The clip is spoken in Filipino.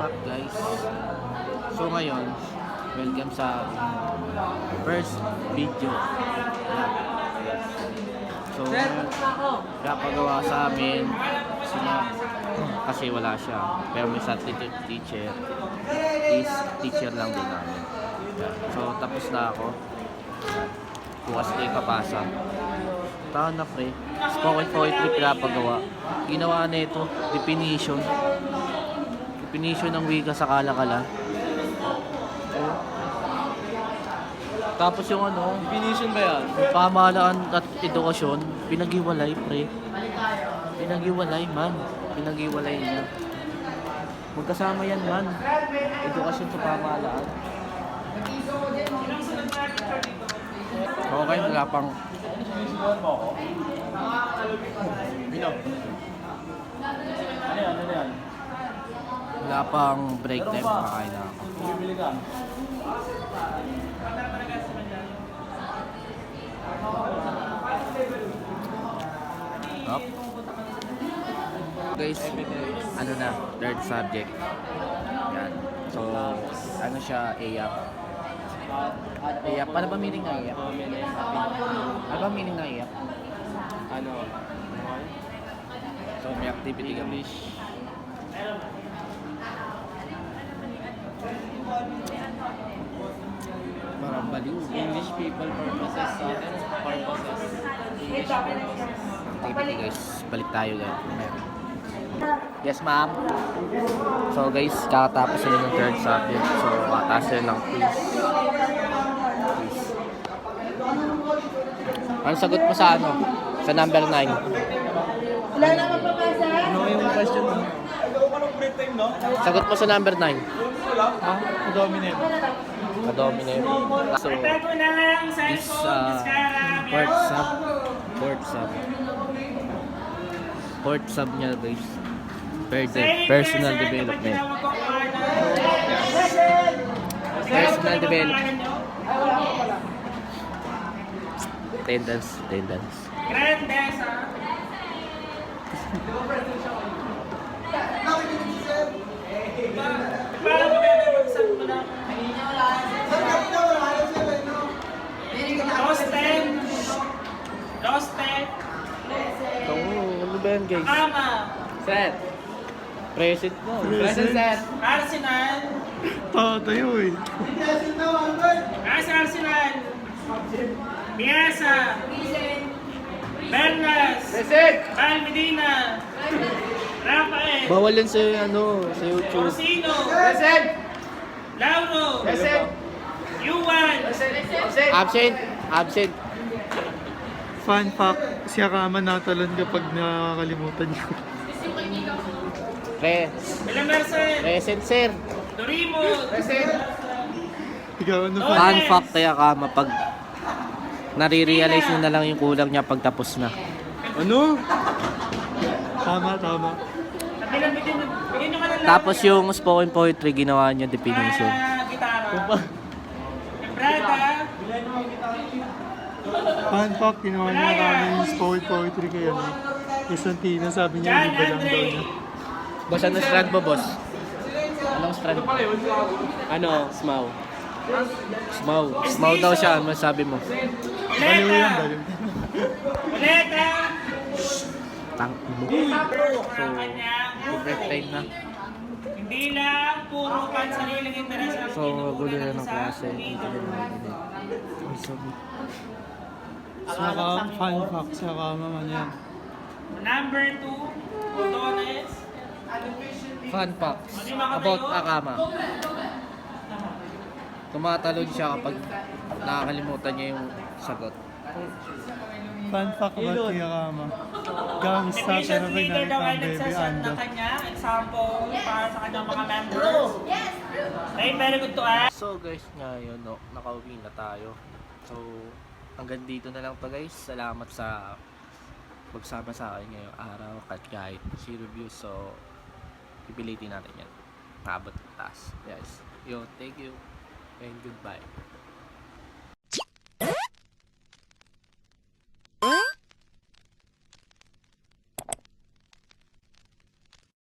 up guys? So ngayon, welcome sa first video. So napagawa sa amin si ma'am kasi wala siya. Pero may substitute teacher is teacher lang din namin. So tapos na ako. Bukas ko yung kapasa. Tahan na pre. Spoken poetry pinapagawa. Ginawa na ito, definition ng wika sa kalakalan. Tapos yung ano, Definition ba yan? pamahalaan at edukasyon, pinaghiwalay pre. Pinaghiwalay man. Pinaghiwalay niya. Magkasama yan man. Edukasyon sa pamahalaan. Okay, wala pang Bino. Ano yan? Ano yan? wala pang break time, kakain na ako. Bibili ka? Up. Guys, ano na, third subject. Yan. So, ano siya, AYAP. AYAP, ano ba meaning ng AYAP? Ano ba meaning ng AYAP? Ano? So, may activity kami. English. Parang baliw. English people purposes sa atin. Purposes. English purposes. Activity guys, balik tayo guys. Yes ma'am. So guys, kakatapos na ng third subject. So, kataas na ng quiz. Ano sagot mo sa ano? Sa number 9. Wala na mapapasa? Ano yung question mo? Sagot mo sa number 9. Ha? Dominate. Ka-dominate. So, this fourth sub niya guys. Personal development. Personal development. Attendance. Grandeza. Parang magandang mo na. Roasted. Ano ba yan guys? Ama. Set. Present mo. Present set. Arsenal. Tayo eh. Arsenal. Biasa. Bernas. Present. Val Medina. Rafael. Bawal yan sa ano, sa YouTube. Orsino. Present. Lauro. Present. Yuan. Absent. Fun fact, si Akama natalon kapag nakakalimutan niya. Villamerced. Present sir. Dorimo. Ikaw ano Oh, fun? Fun fact kaya kama pag nare-realize nyo na lang yung kulang niya pag tapos na. Ano? Tama. Bigyan nyo ka ng Tapos yung spoken poetry ginawa niya definition. Gitara. Embrada. Fun fact, ginawa niya kami yung spoken poetry kay ano. Isantina, sabi niya, John iba lang daw Andre. niya. Boss, ano strand mo, boss? Anong strand? Ano? Smaw. Smaw daw siya. Ano sabi mo? Baliw yan, Uleta. baliw. Uleta. Tang mo. Ang kanyang Break time na. hindi lang puro pansariling interes ang So, gulo na ng klase. Saka, fun fact, si Akama man yan. Number 2, Botones. Fun facts about Akama. Tumatalon siya kapag nakakalimutan niya yung sagot. Fun fact about kay Akama. Gangsta Division pero leader daw ay pinalitan baby nagsasend ando. ng kanyang example para sa kanyang mga members. Okay, very good to us. So guys, ngayon no, nakauwi na tayo. So hanggang dito na lang to guys. Salamat sa pagsama sa akin ngayong araw at kahit zero views. So pipilitin natin yan. Nabot taas. Yes. Yo, thank you and goodbye.